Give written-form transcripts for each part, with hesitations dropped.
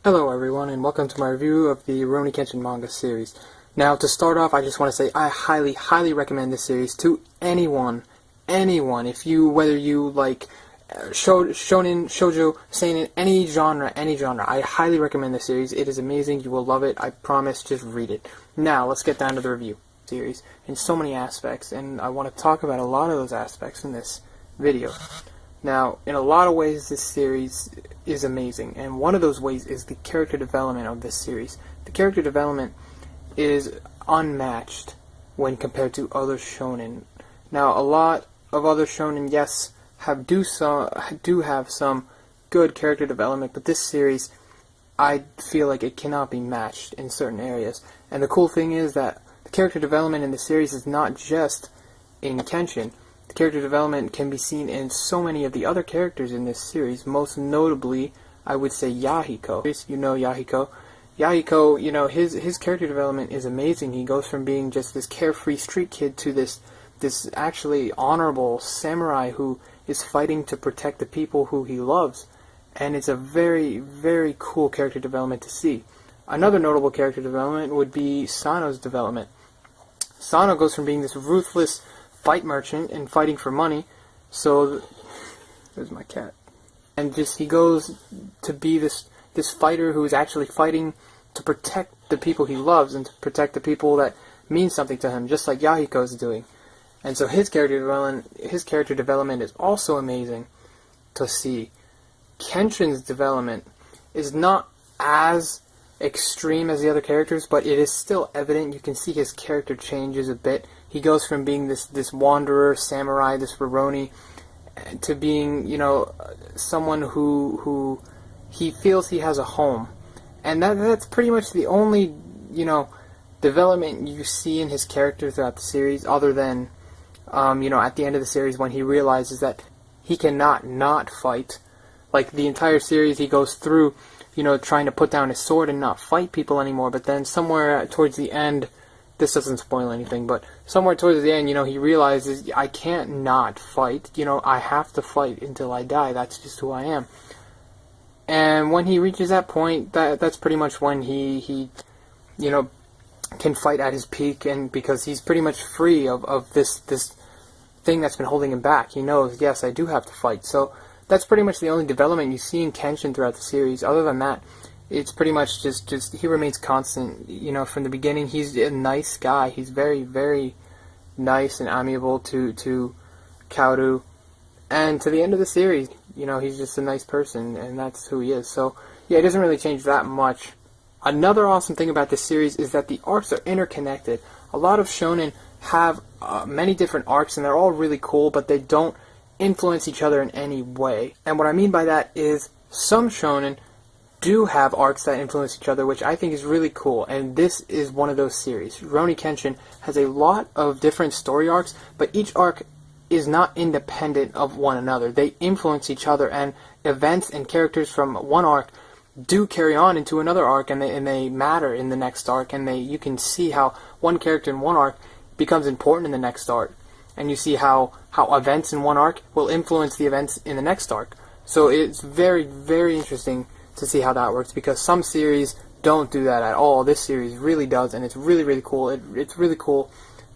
Hello everyone, and welcome to my review of the Rerouni Kenshin manga series. Now, to start off, I just want to say I highly recommend this series to anyone. If you, whether you like shonen, shoujo, seinen, any genre, I highly recommend this series. It is amazing, you will love it, I promise, just read it. Now, let's get down to the review series in so many aspects, and I want to talk about a lot of those aspects in this video. Now, in a lot of ways, this series is amazing, and one of those ways is the character development of this series. The character development is unmatched when compared to other shonen. Now, a lot of other shonen, yes, do have some good character development, but this series, I feel like it cannot be matched in certain areas. And the cool thing is that the character development in the series is not just in Kenshin. The character development can be seen in so many of the other characters in this series, most notably, I would say, Yahiko. You know Yahiko. Yahiko, you know, his character development is amazing. He goes from being just this carefree street kid to this actually honorable samurai who is fighting to protect the people who he loves. And it's a very cool character development to see. Another notable character development would be Sano's development. Sano goes from being this ruthless fight merchant and fighting for money, so there's my cat, and just he goes to be this fighter who is actually fighting to protect the people he loves and to protect the people that mean something to him, just like Yahiko is doing. And so his character development is also amazing to see. Kenshin's development is not as extreme as the other characters, but it is still evident. You can see his character changes a bit. He goes from being this wanderer, samurai, this Rerouni, to being, you know, someone who he feels he has a home. And that's pretty much the only, you know, development you see in his character throughout the series, other than, you know, at the end of the series when he realizes that he cannot not fight. Like, the entire series he goes through, you know, trying to put down his sword and not fight people anymore, but then somewhere towards the end, this doesn't spoil anything, but somewhere towards the end, you know, he realizes, I can't not fight, you know, I have to fight until I die, that's just who I am. And when he reaches that point, that's pretty much when he you know, can fight at his peak, and because he's pretty much free of this thing that's been holding him back. He knows, yes, I do have to fight, so that's pretty much the only development you see in Kenshin throughout the series. Other than that, it's pretty much just he remains constant. You know, from the beginning, he's a nice guy. He's very nice and amiable to Kaoru. And to the end of the series, you know, he's just a nice person, and that's who he is. So, yeah, it doesn't really change that much. Another awesome thing about this series is that the arcs are interconnected. A lot of shonen have many different arcs, and they're all really cool, but they don't influence each other in any way. And what I mean by that is some shonen do have arcs that influence each other, which I think is really cool, and this is one of those series. Rerouni Kenshin has a lot of different story arcs, but each arc is not independent of one another. They influence each other, and events and characters from one arc do carry on into another arc, and they matter in the next arc, and you can see how one character in one arc becomes important in the next arc. And you see how events in one arc will influence the events in the next arc. So it's very interesting to see how that works, because some series don't do that at all. This series really does, and it's really cool. It's really cool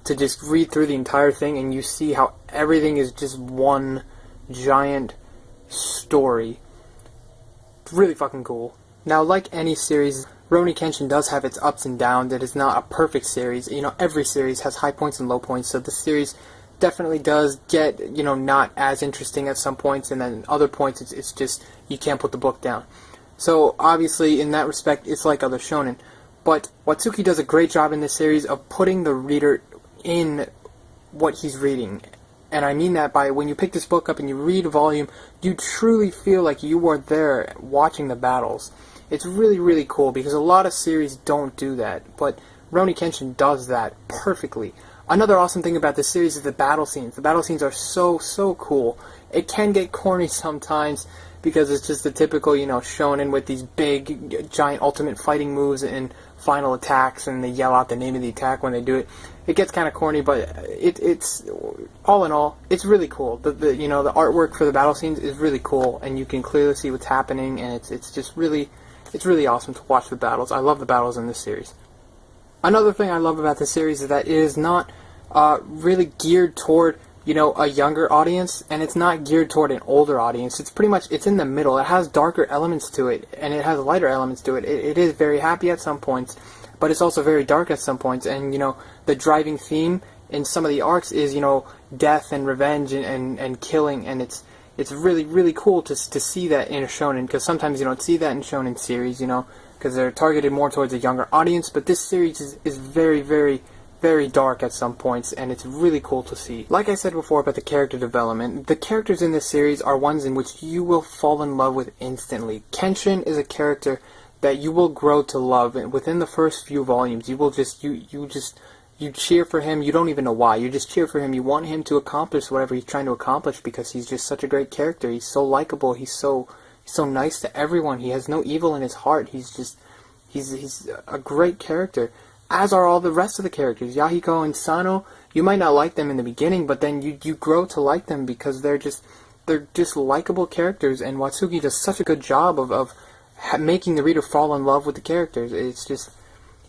to just read through the entire thing, and you see how everything is just one giant story. It's really fucking cool. Now, like any series, Rerouni Kenshin does have its ups and downs. It is not a perfect series. You know, every series has high points and low points, so this series definitely does get, you know, not as interesting at some points, and then other points it's just you can't put the book down. So obviously in that respect it's like other shonen, but Watsuki does a great job in this series of putting the reader in what he's reading. And I mean that by when you pick this book up and you read a volume, you truly feel like you are there watching the battles. It's really cool, because a lot of series don't do that, but Rerouni Kenshin does that perfectly. Another awesome thing about this series is the battle scenes. The battle scenes are so cool. It can get corny sometimes, because it's just the typical, you know, shonen with these big, giant ultimate fighting moves and final attacks, and they yell out the name of the attack when they do it. It gets kind of corny, but it's all in all, it's really cool. The you know, the artwork for the battle scenes is really cool, and you can clearly see what's happening, and it's just really it's really awesome to watch the battles. I love the battles in this series. Another thing I love about this series is that it is not really geared toward, you know, a younger audience, and it's not geared toward an older audience. It's pretty much, it's in the middle. It has darker elements to it, and it has lighter elements to it. It is very happy at some points, but it's also very dark at some points, and, you know, the driving theme in some of the arcs is, you know, death and revenge and killing, and it's really, really cool to see that in a shonen, because sometimes you don't see that in shonen series, you know, because they're targeted more towards a younger audience, but this series is very, very, very dark at some points, and it's really cool to see. Like I said before about the character development, the characters in this series are ones in which you will fall in love with instantly. Kenshin is a character that you will grow to love, and within the first few volumes, you will just, you cheer for him. You don't even know why. You just cheer for him. You want him to accomplish whatever he's trying to accomplish because he's just such a great character. He's so likable. He's so nice to everyone. He has no evil in his heart. He's a great character, as are all the rest of the characters. Yahiko and Sano, you might not like them in the beginning, but then you grow to like them because they're just likable characters, and Watsuki does such a good job of making the reader fall in love with the characters.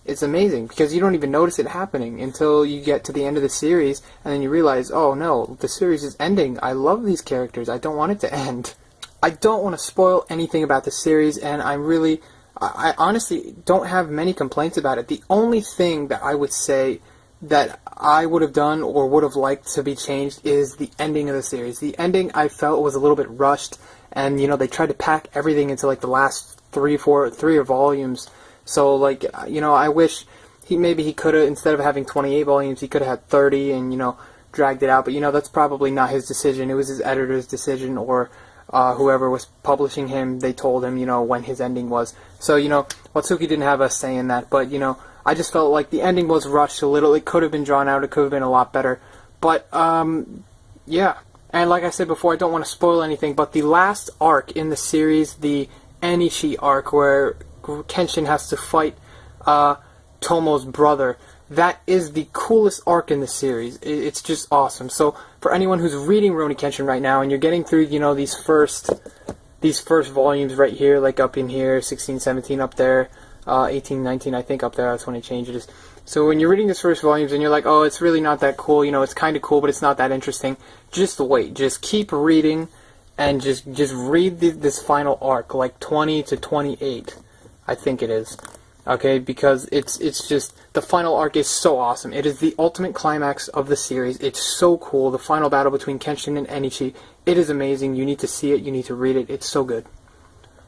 It's amazing, because you don't even notice it happening until you get to the end of the series, and then you realize, oh no, the series is ending. I love these characters. I don't want it to end. I don't want to spoil anything about the series, and I honestly don't have many complaints about it. The only thing that I would say that I would have done or would have liked to be changed is the ending of the series. The ending, I felt, was a little bit rushed, and, you know, they tried to pack everything into, like, the last three volumes. So, like, you know, I wish maybe he could have, instead of having 28 volumes, he could have had 30 and, you know, dragged it out. But, you know, that's probably not his decision. It was his editor's decision, or whoever was publishing him, they told him, you know, when his ending was. So, you know, Watsuki didn't have a say in that. But, you know, I just felt like the ending was rushed a little. It could have been drawn out. It could have been a lot better. But, yeah. And like I said before, I don't want to spoil anything, but the last arc in the series, the Enishi arc, where Kenshin has to fight Tomo's brother, that is the coolest arc in the series. It's just awesome. So for anyone who's reading Rurouni Kenshin right now, and you're getting through, you know, these first volumes right here, like up in here, 16, 17 up there, 18, 19 I think up there, that's when it changes. So when you're reading these first volumes and you're like, oh, it's really not that cool, you know, it's kind of cool, but it's not that interesting, just wait. Just keep reading, and just read this final arc, like 20 to 28. I think it is. Okay, because it's just, the final arc is so awesome. It is the ultimate climax of the series. It's so cool. The final battle between Kenshin and Enishi, it is amazing. You need to see it. You need to read it. It's so good.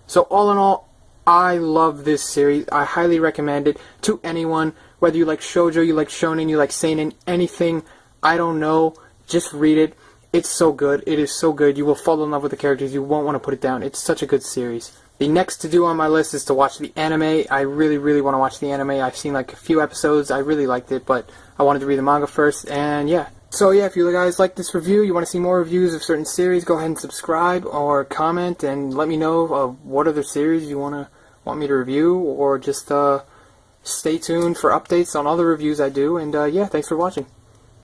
So all in all, I love this series. I highly recommend it to anyone, whether you like shoujo, you like shonen, you like seinen, anything, I don't know, just read it. It's so good. It is so good. You will fall in love with the characters. You won't want to put it down. It's such a good series. The next to do on my list is to watch the anime. I really, really want to watch the anime. I've seen like a few episodes. I really liked it, but I wanted to read the manga first, and yeah. So yeah, if you guys like this review, you want to see more reviews of certain series, go ahead and subscribe or comment and let me know what other series you want me to review, or just stay tuned for updates on all the reviews I do, and yeah, thanks for watching.